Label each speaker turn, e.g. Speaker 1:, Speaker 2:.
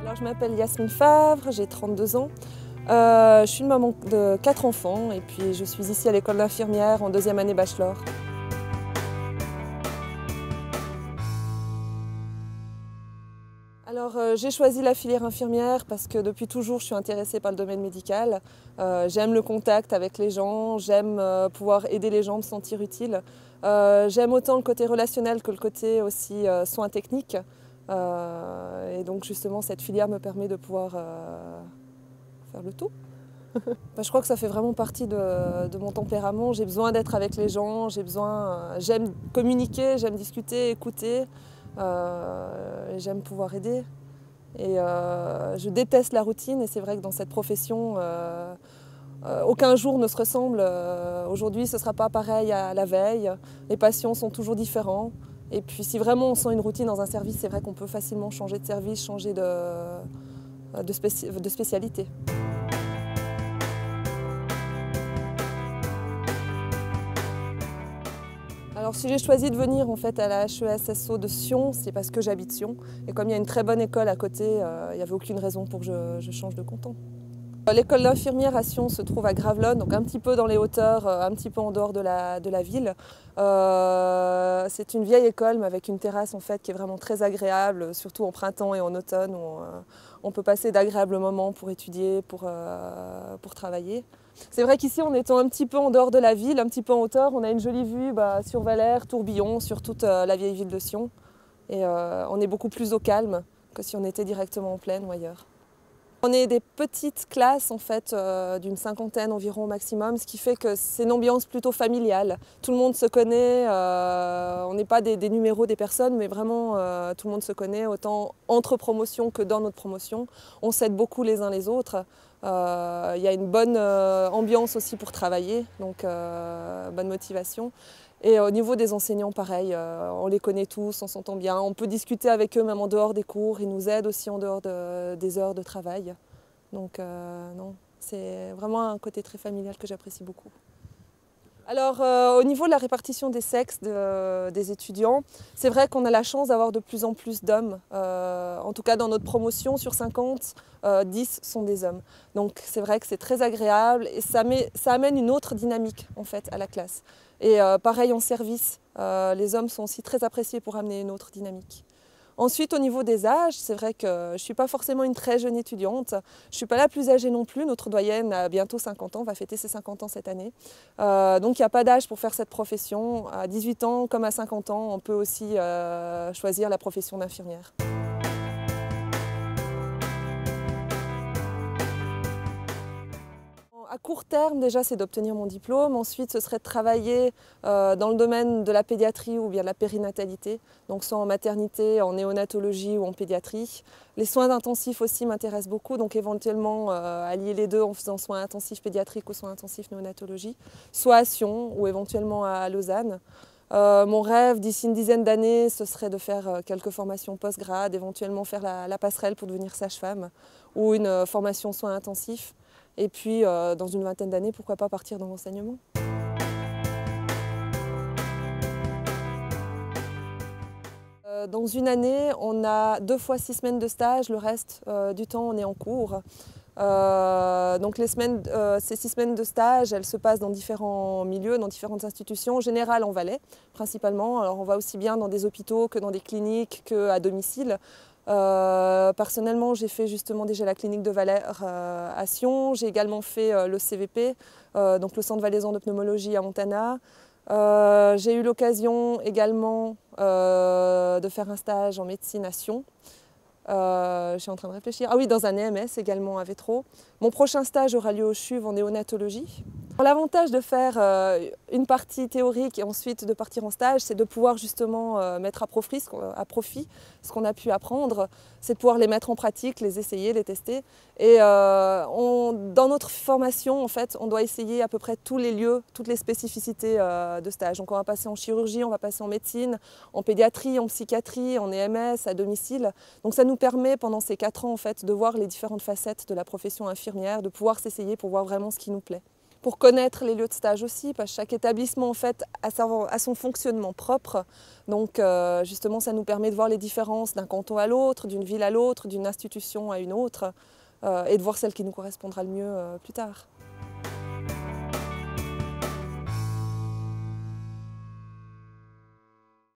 Speaker 1: Alors, je m'appelle Yasmine Favre, j'ai 32 ans. Je suis une maman de 4 enfants et puis je suis ici à l'école d'infirmière en 2e année bachelor. Alors, j'ai choisi la filière infirmière parce que depuis toujours je suis intéressée par le domaine médical. J'aime le contact avec les gens, j'aime pouvoir aider les gens, me sentir utile. J'aime autant le côté relationnel que le côté aussi soins techniques. Et donc justement cette filière me permet de pouvoir faire le tout. Je crois que ça fait vraiment partie de mon tempérament. J'ai besoin d'être avec les gens, j'aime communiquer, j'aime discuter, écouter, j'aime pouvoir aider. Et je déteste la routine et c'est vrai que dans cette profession, aucun jour ne se ressemble. Aujourd'hui, ce ne sera pas pareil à la veille. Les patients sont toujours différents. Et puis si vraiment on sent une routine dans un service, c'est vrai qu'on peut facilement changer de service, changer de spécialité. Alors si j'ai choisi de venir en fait à la HESSO de Sion, c'est parce que j'habite Sion. Et comme il y a une très bonne école à côté, il n'y avait aucune raison pour que je change de canton. L'école d'infirmière à Sion se trouve à Gravelines, donc un petit peu dans les hauteurs, un petit peu en dehors de la ville. C'est une vieille école mais avec une terrasse en fait qui est vraiment très agréable, surtout en printemps et en automne où on peut passer d'agréables moments pour étudier, pour travailler. C'est vrai qu'ici, en étant un petit peu en dehors de la ville, un petit peu en hauteur, on a une jolie vue sur Valère, Tourbillon, sur toute la vieille ville de Sion. Et on est beaucoup plus au calme que si on était directement en plaine ou ailleurs. On est des petites classes en fait, d'une 50aine environ au maximum, ce qui fait que c'est une ambiance plutôt familiale. Tout le monde se connaît, on n'est pas des numéros des personnes, mais vraiment tout le monde se connaît, autant entre promotions que dans notre promotion. On s'aide beaucoup les uns les autres. Il y a une bonne ambiance aussi pour travailler, donc bonne motivation. Et au niveau des enseignants, pareil, on les connaît tous, on s'entend bien. On peut discuter avec eux même en dehors des cours, ils nous aident aussi en dehors des heures de travail. Donc non, c'est vraiment un côté très familial que j'apprécie beaucoup. Alors au niveau de la répartition des sexes des étudiants, c'est vrai qu'on a la chance d'avoir de plus en plus d'hommes. En tout cas dans notre promotion, sur 50, 10 sont des hommes. Donc c'est vrai que c'est très agréable et ça amène une autre dynamique en fait à la classe. Et pareil en service, les hommes sont aussi très appréciés pour amener une autre dynamique. Ensuite, au niveau des âges, c'est vrai que je ne suis pas forcément une très jeune étudiante. Je ne suis pas la plus âgée non plus. Notre doyenne a bientôt 50 ans, va fêter ses 50 ans cette année. Donc il n'y a pas d'âge pour faire cette profession. À 18 ans comme à 50 ans, on peut aussi choisir la profession d'infirmière. À court terme, déjà, c'est d'obtenir mon diplôme. Ensuite, ce serait de travailler dans le domaine de la pédiatrie ou bien de la périnatalité, donc soit en maternité, en néonatologie ou en pédiatrie. Les soins intensifs aussi m'intéressent beaucoup, donc éventuellement allier les deux en faisant soins intensifs pédiatriques ou soins intensifs néonatologie, soit à Sion ou éventuellement à Lausanne. Mon rêve d'ici une dizaine d'années, ce serait de faire quelques formations post-grade, éventuellement faire la passerelle pour devenir sage-femme ou une formation soins intensifs. Et puis, dans une vingtaine d'années, pourquoi pas partir dans l'enseignement. Dans une année, on a 2 fois 6 semaines de stage, le reste du temps, on est en cours. Donc ces 6 semaines de stage, elles se passent dans différents milieux, dans différentes institutions, en général en Valais, principalement. Alors on va aussi bien dans des hôpitaux que dans des cliniques, qu'à domicile. Personnellement, j'ai fait justement déjà la clinique de Valère à Sion. J'ai également fait le CVP, donc le Centre valaisan de pneumologie à Montana. J'ai eu l'occasion également de faire un stage en médecine à Sion. Je suis en train de réfléchir. Ah oui, dans un EMS également à Vétro. Mon prochain stage aura lieu au CHUV en néonatologie. L'avantage de faire une partie théorique et ensuite de partir en stage, c'est de pouvoir justement mettre à profit ce qu'on a pu apprendre, c'est de pouvoir les mettre en pratique, les essayer, les tester. Et dans notre formation, en fait, on doit essayer à peu près tous les lieux, toutes les spécificités de stage. Donc on va passer en chirurgie, on va passer en médecine, en pédiatrie, en psychiatrie, en EMS, à domicile. Donc ça nous permet pendant ces 4 ans en fait, de voir les différentes facettes de la profession infirmière, de pouvoir s'essayer pour voir vraiment ce qui nous plaît. pour connaître les lieux de stage aussi, parce que chaque établissement en fait a son fonctionnement propre. Donc justement, ça nous permet de voir les différences d'un canton à l'autre, d'une ville à l'autre, d'une institution à une autre, et de voir celle qui nous correspondra le mieux plus tard.